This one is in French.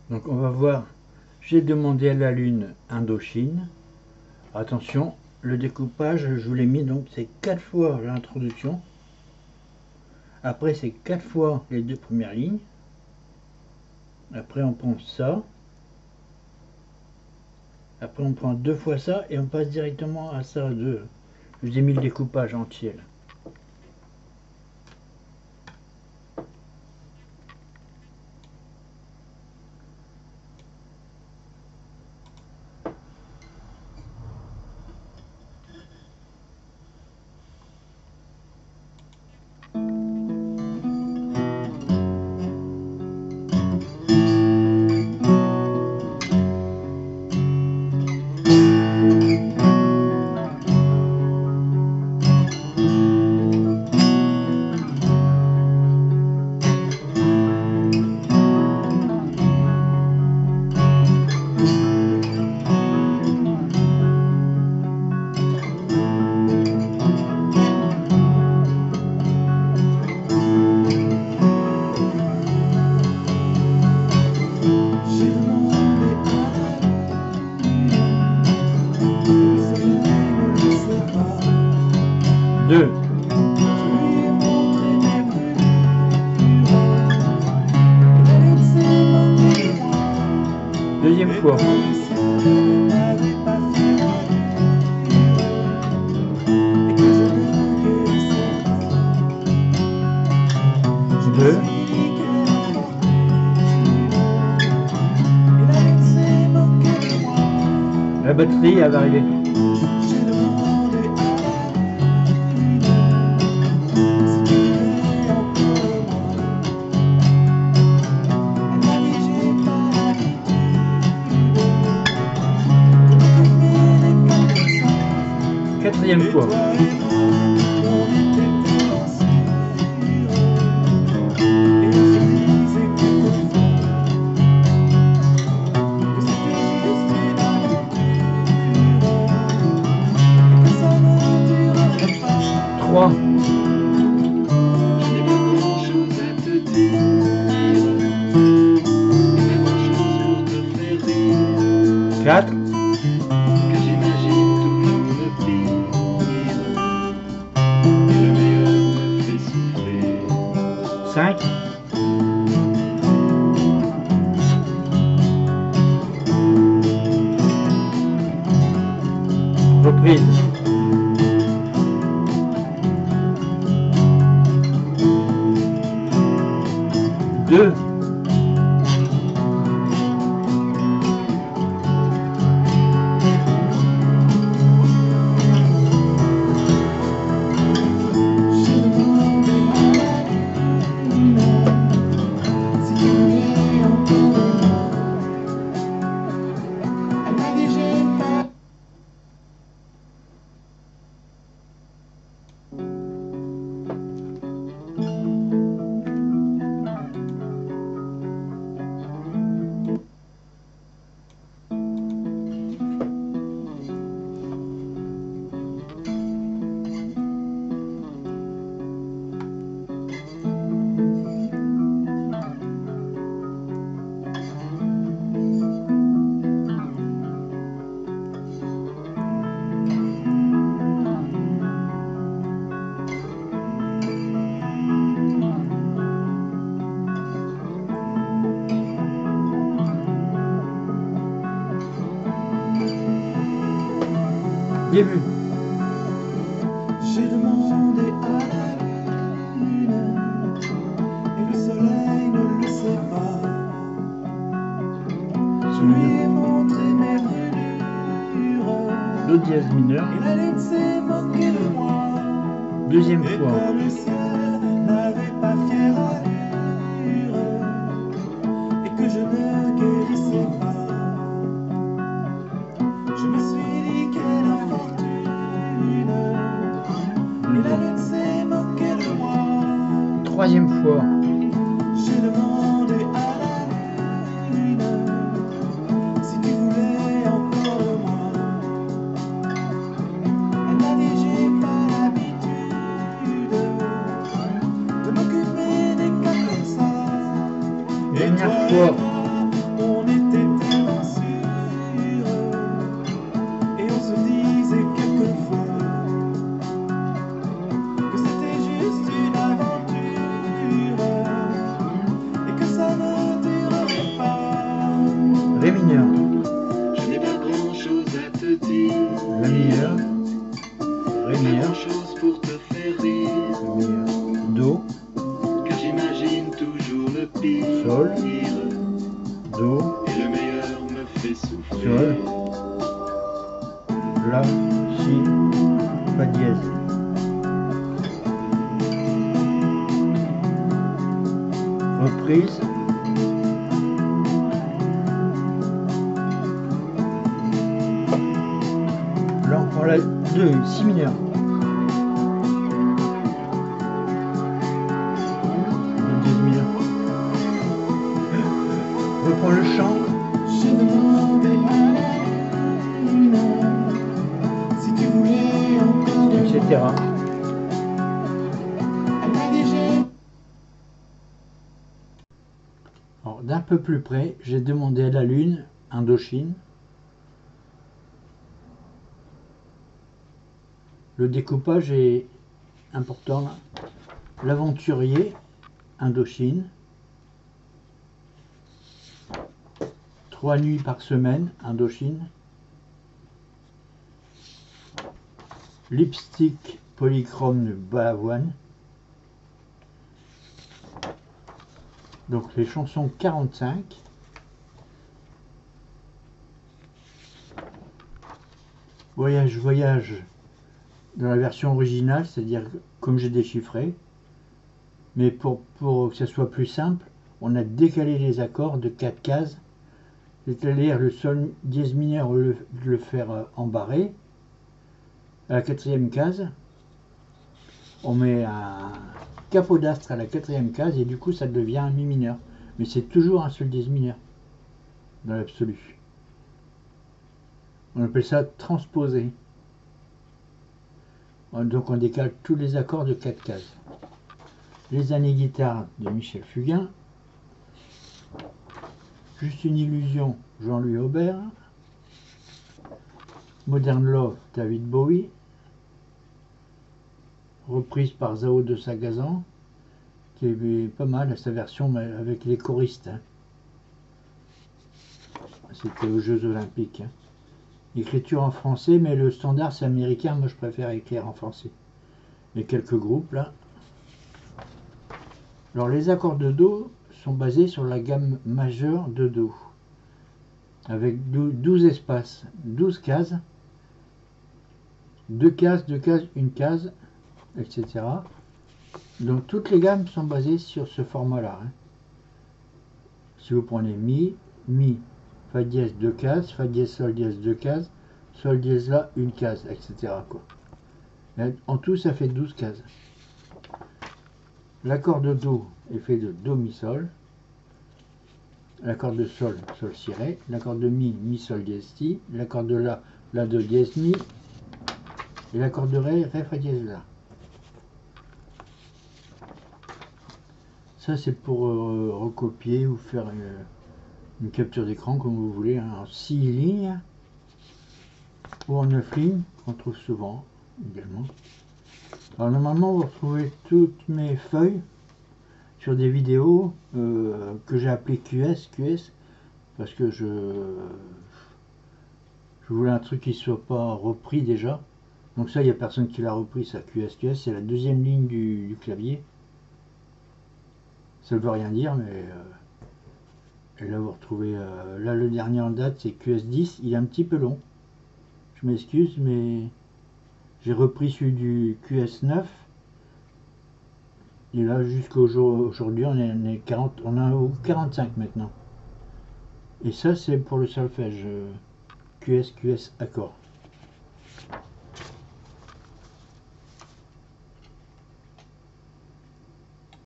Donc on va voir, j'ai demandé à la Lune Indochine. Attention, le découpage, je vous l'ai mis, donc c'est 4 fois l'introduction. Après c'est 4 fois les 2 premières lignes. Après on prend ça. Après on prend 2 fois ça et on passe directement à ça. Je vous ai mis le découpage entier là. Deux. Deuxième fois. Deux. La batterie elle va arriver. Quatrième fois. Trois. Quatre. Cinq. Reprise. Deux. Début. J'ai demandé à la lune et le soleil ne le sait pas. Je lui ai montré mes brûlures. Do dièse mineur. Et la lune s'est moquée de moi. Deuxième Et fois. comme le ciel n'avait pas fière allure et que je ne guérissais pas, je me suis dit quelle infortune. Et la lune s'est moquée de moi. Troisième fois. J'ai demandé à la lune si tu voulais encore de moi. Elle m'a dit j'ai pas l'habitude de m'occuper des cas comme ça. Dernière fois. On Do, Et le meilleur me fait souffrir. Sol, La, Si, Fa dièse. Reprise. Là on prend la 2, Si mineur. Le dièse mineur. Reprends le chant. J'ai demandé à la lune si tu voulais encore de Etc. moi. Elle m'a dit Alors, d'un peu plus près, j'ai demandé à la Lune, Indochine. Le découpage est important là. L'aventurier, Indochine. 3 nuits par semaine, Indochine. Lipstick polychrome Balavoine. Donc les chansons 45. Voyage, voyage dans la version originale, c'est-à-dire comme j'ai déchiffré. Mais pour que ça soit plus simple, on a décalé les accords de 4 cases. C'est-à-dire le sol dièse mineur, le faire en barré. À la 4e case, on met un capodastre à la 4e case et du coup ça devient un mi mineur. Mais c'est toujours un sol dièse mineur dans l'absolu. On appelle ça transposer. Donc on décale tous les accords de 4 cases. Les années guitare de Michel Fugain. Juste une illusion, Jean-Louis Aubert. Modern Love, David Bowie. Reprise par Zao de Sagazan, qui est pas mal à sa version avec les choristes. Hein. C'était aux Jeux Olympiques. Hein. Écriture en français, mais le standard c'est américain, moi je préfère écrire en français. Et quelques groupes là. Alors les accords de Do sont basés sur la gamme majeure de Do, avec 12 espaces, 12 cases, 2 cases, 2 cases, 1 case, etc. Donc toutes les gammes sont basées sur ce format-là. Hein. Si vous prenez Mi, Mi, Fa dièse 2 cases, Fa dièse Sol dièse 2 cases, Sol dièse La 1 case, etc. Quoi. En tout ça fait 12 cases. L'accord de Do est fait de Do, Mi, Sol. L'accord de Sol, Sol, Si, Ré. L'accord de Mi, Mi, Sol dièse Si. L'accord de La, La, Do dièse Mi. Et l'accord de Ré, Ré, Fa dièse La. Ça c'est pour recopier ou faire une capture d'écran comme vous voulez, hein, en 6 lignes ou en 9 lignes qu'on trouve souvent également. Alors normalement vous retrouvez toutes mes feuilles sur des vidéos que j'ai appelées QS parce que je voulais un truc qui soit pas repris déjà. Donc ça il n'y a personne qui l'a repris, ça QS, c'est la deuxième ligne du clavier. Ça ne veut rien dire, mais et là vous retrouvez, là le dernier en date c'est QS10, il est un petit peu long. Je m'excuse, mais j'ai repris celui du QS9. Et là jusqu'aujourd'hui on est 40, on est au 45 maintenant. Et ça c'est pour le solfège QS accord.